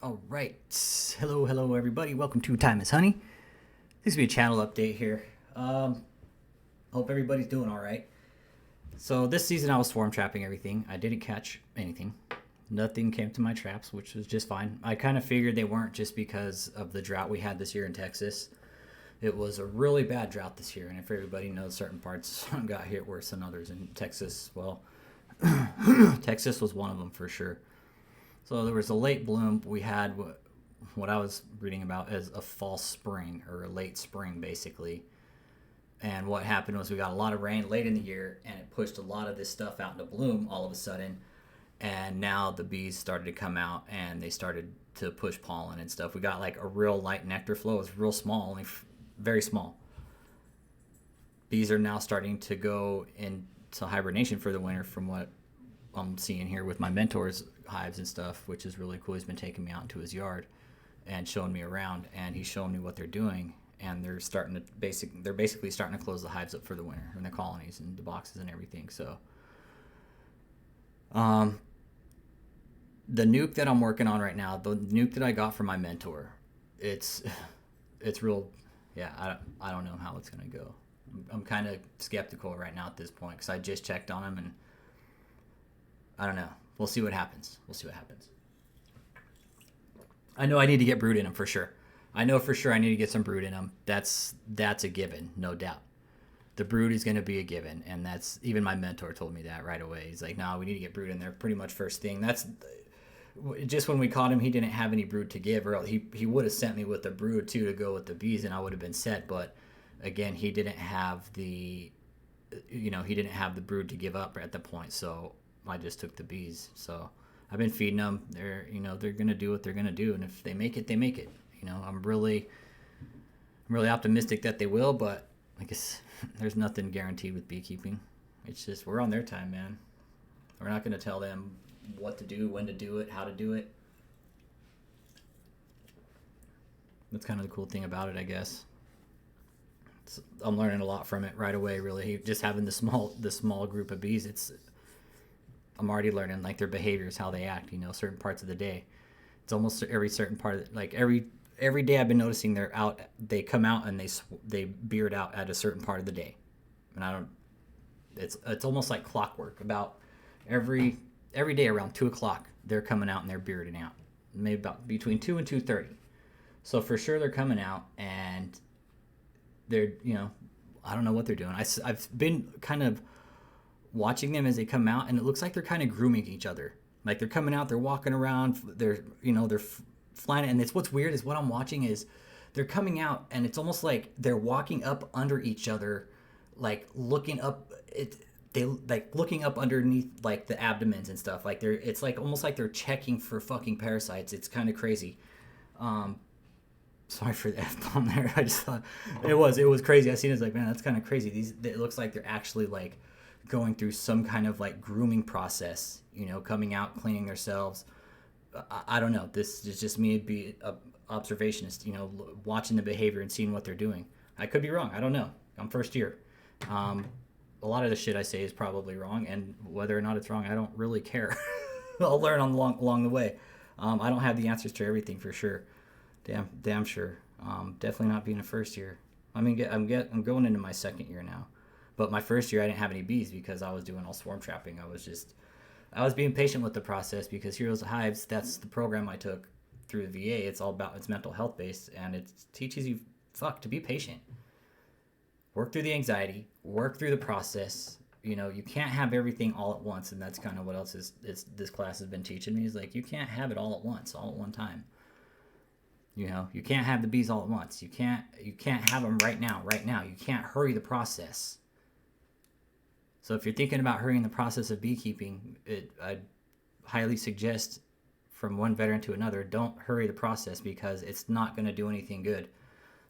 All right. Hello, everybody. Welcome to Time is Honey. This will be a channel update here. Hope everybody's doing all right. So this season I was swarm trapping everything. I didn't catch anything. Nothing came to my traps, which was just fine. I kind of figured they weren't just because of the drought we had this year in Texas. It was a really bad drought this year, and if everybody knows, certain parts got hit worse than others. In Texas, well, Texas was one of them for sure. So there was a late bloom. We had what I was reading about as a false spring or a late spring, basically. And what happened was we got a lot of rain late in the year, and it pushed a lot of this stuff out into bloom all of a sudden. And now the bees started to come out, and they started to push pollen and stuff. We got like a real light nectar flow. It was real small, only very small. Bees are now starting to go into hibernation for the winter, from what I'm seeing here with my mentor's hives and stuff, which is really cool. He's been taking me out into his yard and showing me around, and he's showing me what they're doing. And they're basically starting to close the hives up for the winter, and the colonies and the boxes and everything. So, the nuke that I'm working on right now, the nuke that I got from my mentor, it's it's real. Yeah, I don't know how it's gonna go. I'm kind of skeptical right now at this point because I just checked on him, and I don't know. We'll see what happens. I know I need to get brood in him for sure. I know for sure I need to get some brood in him. That's a given, no doubt. The brood is going to be a given, and that's even my mentor told me that right away. He's like, "No, we need to get brood in there pretty much first thing." That's just when we caught him, he didn't have any brood to give, or he would have sent me with the brood too to go with the bees, and I would have been set. But again, he didn't have he didn't have the brood to give up at the point, so I just took the bees. So I've been feeding them. They're gonna do what they're gonna do, and if they make it, they make it. I'm really optimistic that they will, but I guess there's nothing guaranteed with beekeeping. It's just we're on their time, man. We're not gonna tell them what to do, when to do it, how to do it. That's kind of the cool thing about it, I guess. I'm learning a lot from it right away. Really, just having the small group of bees. I'm already learning like their behaviors, how they act. Certain parts of the day. It's almost every certain part of like every day I've been noticing they're out. They come out and they beard out at a certain part of the day, and I don't. It's almost like clockwork. About every day around 2 o'clock, they're coming out and they're bearding out. Maybe about between 2 and 2:30. So for sure they're coming out, and they're I don't know what they're doing. I've been kind of watching them as they come out, and it looks like they're kind of grooming each other. Like they're coming out, they're walking around, they're flying, and it's what's weird is what I'm watching is they're coming out, and it's almost like they're walking up under each other, like looking up. They like looking up underneath like the abdomens and stuff. Like it's like almost like they're checking for fucking parasites. It's kind of crazy. Sorry for the F bomb there. I just thought it was crazy. I seen it, like, man, that's kind of crazy. It looks like they're actually like going through some kind of like grooming process, coming out, cleaning themselves. I don't know. This is just me be a observationist, watching the behavior and seeing what they're doing. I could be wrong. I don't know. I'm first year. A lot of the shit I say is probably wrong, and whether or not it's wrong, I don't really care. I'll learn along the way. I don't have the answers to everything for sure. Damn sure. Definitely not being a first year. I mean, I'm going into my second year now. But my first year, I didn't have any bees because I was doing all swarm trapping. I was being patient with the process because Heroes of Hives, that's the program I took through the VA. It's mental health based, and it teaches you, to be patient. Work through the anxiety, work through the process. You can't have everything all at once, and that's kind of what else this class has been teaching me is like, you can't have it all at once, all at one time. You can't have the bees all at once. You can't have them right now. You can't hurry the process. So if you're thinking about hurrying the process of beekeeping, I'd highly suggest from one veteran to another, don't hurry the process because it's not going to do anything good.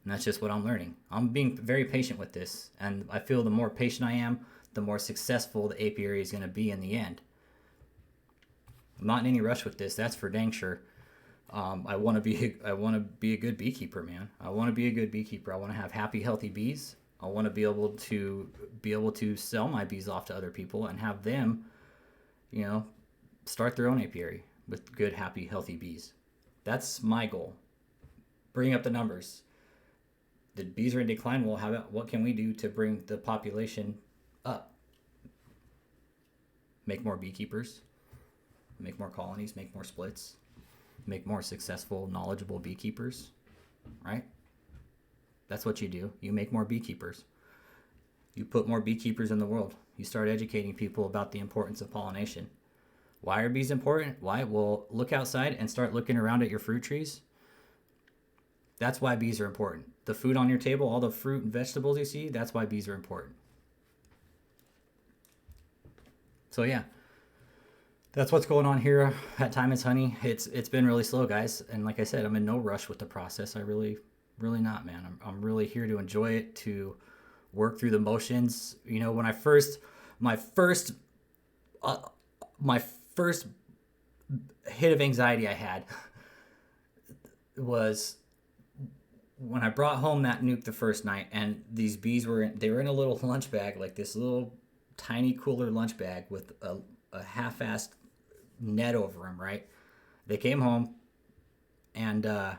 And that's just what I'm learning. I'm being very patient with this, and I feel the more patient I am, the more successful the apiary is going to be in the end. I'm not in any rush with this, that's for dang sure. I want to be a good beekeeper, man. I want to be a good beekeeper. I want to have happy, healthy bees. I want to be able to sell my bees off to other people and have them, start their own apiary with good, happy, healthy bees. That's my goal. Bring up the numbers. The bees are in decline. Well, what can we do to bring the population up? Make more beekeepers, make more colonies, make more splits, make more successful, knowledgeable beekeepers, right? That's what you do. You make more beekeepers. You put more beekeepers in the world. You start educating people about the importance of pollination. Why are bees important? Why? Well, look outside and start looking around at your fruit trees. That's why bees are important. The food on your table, all the fruit and vegetables you see, that's why bees are important. So yeah, that's what's going on here at Time is Honey. It's been really slow, guys, and like I said, I'm in no rush with the process. I really not, man. I'm really here to enjoy it, to work through the motions. You know, when I first my first my first hit of anxiety I had was when I brought home that nuke the first night, and these bees were in a little lunch bag, like this little tiny cooler lunch bag with a half-assed net over them, right? They came home, and I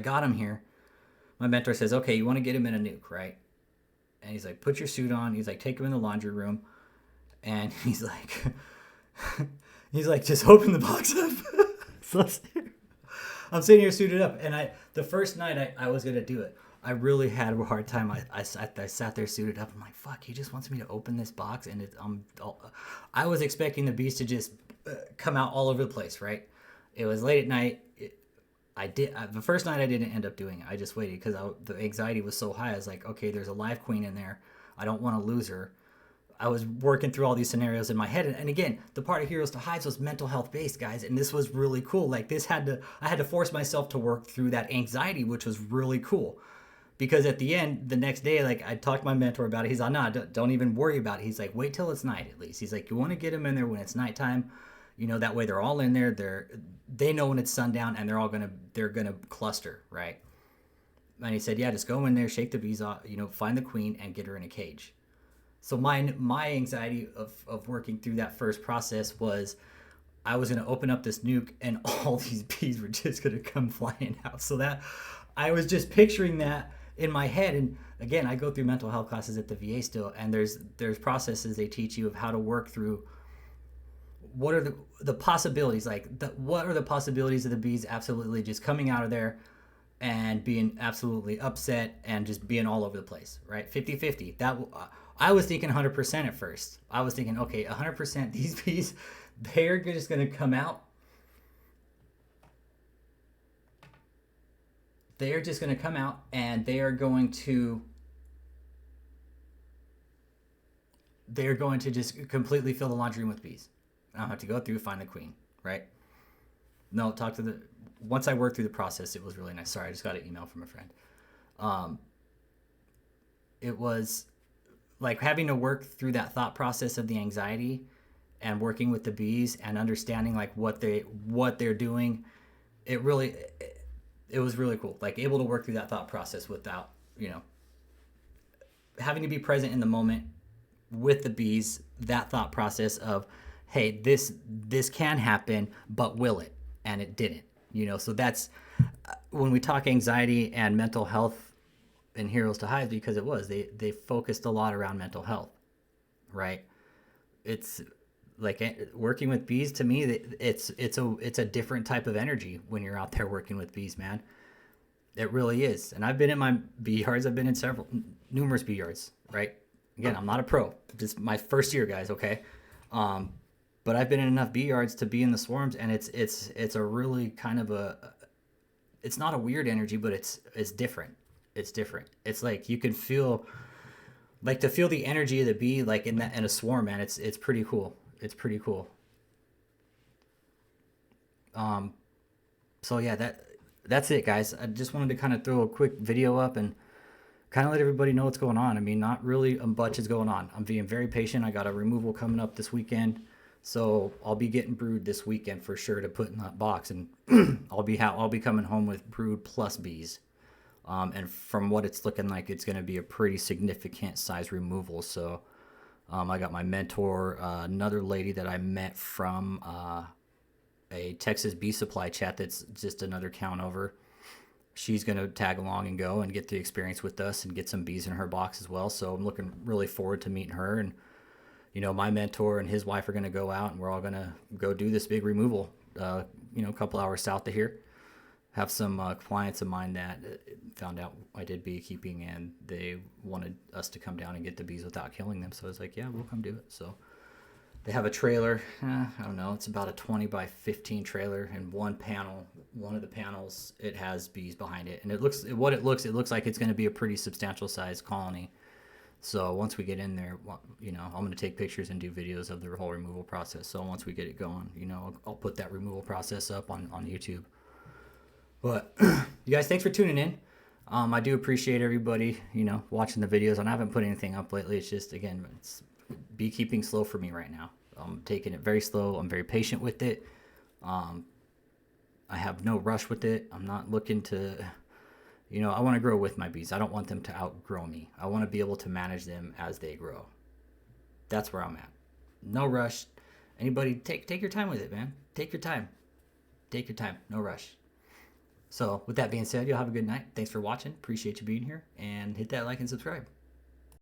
got them here. My mentor says, okay, you want to get him in a nuke, right? And he's like, put your suit on. He's like, take him in the laundry room. And he's like, just open the box up. So I'm sitting here suited up. And the first night I was going to do it, I really had a hard time. I sat there suited up. I'm like, fuck, he just wants me to open this box. And I was expecting the bees to just come out all over the place, right? It was late at night. The first night I didn't end up doing it. I just waited because the anxiety was so high. I was like, okay, there's a live queen in there. I don't want to lose her. I was working through all these scenarios in my head. And again, the part of Heroes to Hives was mental health based, guys. And this was really cool. Like I had to force myself to work through that anxiety, which was really cool. Because at the end, the next day, like I talked to my mentor about it. He's like, nah, don't even worry about it. He's like, wait till it's night at least. He's like, you want to get them in there when it's nighttime. You know, that way they're all in there. They know when it's sundown, and they're gonna cluster, right? And he said, yeah, just go in there, shake the bees off, you know, find the queen and get her in a cage. So my anxiety of working through that first process was I was gonna open up this nuke and all these bees were just gonna come flying out. So that I was just picturing that in my head. And again, I go through mental health classes at the VA still, and there's processes they teach you of how to work through. What are the possibilities? What are the possibilities of the bees absolutely just coming out of there and being absolutely upset and just being all over the place, right? 50-50. I was thinking 100% at first. I was thinking, okay, 100%, these bees, they're just going to come out. They're just going to come out and they're going to just completely fill the laundry room with bees. I don't have to go through, find the queen, right? No, once I worked through the process, it was really nice. Sorry, I just got an email from a friend. It was like having to work through that thought process of the anxiety and working with the bees and understanding like what they're doing. It was really cool. Like able to work through that thought process without, you know, having to be present in the moment with the bees, that thought process of, hey, this can happen, but will it? And it didn't, you know. So that's when we talk anxiety and mental health in Heroes to Hives, because it was they focused a lot around mental health, right? It's like working with bees to me. It's a different type of energy when you're out there working with bees, man. It really is. And I've been in my bee yards. I've been in numerous bee yards, right? Again, I'm not a pro. This is my first year, guys. Okay. But I've been in enough bee yards to be in the swarms, and it's a really kind of it's not a weird energy, but it's different. It's different. It's like you can feel, like to feel the energy of the bee, like in a swarm, man. It's pretty cool. It's pretty cool. So yeah, that's it, guys. I just wanted to kind of throw a quick video up and kind of let everybody know what's going on. I mean, not really much is going on. I'm being very patient. I got a removal coming up this weekend. So I'll be getting brood this weekend for sure to put in that box, and I'll be coming home with brood plus bees. And from what it's looking like, it's going to be a pretty significant size removal. So I got my mentor, another lady that I met from a Texas Bee Supply chat that's just another count over. She's going to tag along and go and get the experience with us and get some bees in her box as well. So I'm looking really forward to meeting her. And, my mentor and his wife are going to go out and we're all going to go do this big removal, a couple hours south of here. Have some clients of mine that found out I did beekeeping and they wanted us to come down and get the bees without killing them. So I was like, yeah, we'll come do it. So they have a trailer. I don't know. It's about a 20 by 15 trailer, and one of the panels, it has bees behind it. And it looks like it's going to be a pretty substantial size colony. So once we get in there, I'm going to take pictures and do videos of the whole removal process. So once we get it going, I'll put that removal process up on YouTube. But you guys, thanks for tuning in. I do appreciate everybody, watching the videos. And I haven't put anything up lately. It's just, again, it's beekeeping slow for me right now. I'm taking it very slow. I'm very patient with it. I have no rush with it. I'm not looking to, I want to grow with my bees. I don't want them to outgrow me. I want to be able to manage them as they grow. That's where I'm at. No rush. Anybody, take your time with it, man. Take your time. Take your time. No rush. So with that being said, y'all have a good night. Thanks for watching. Appreciate you being here. And hit that like and subscribe.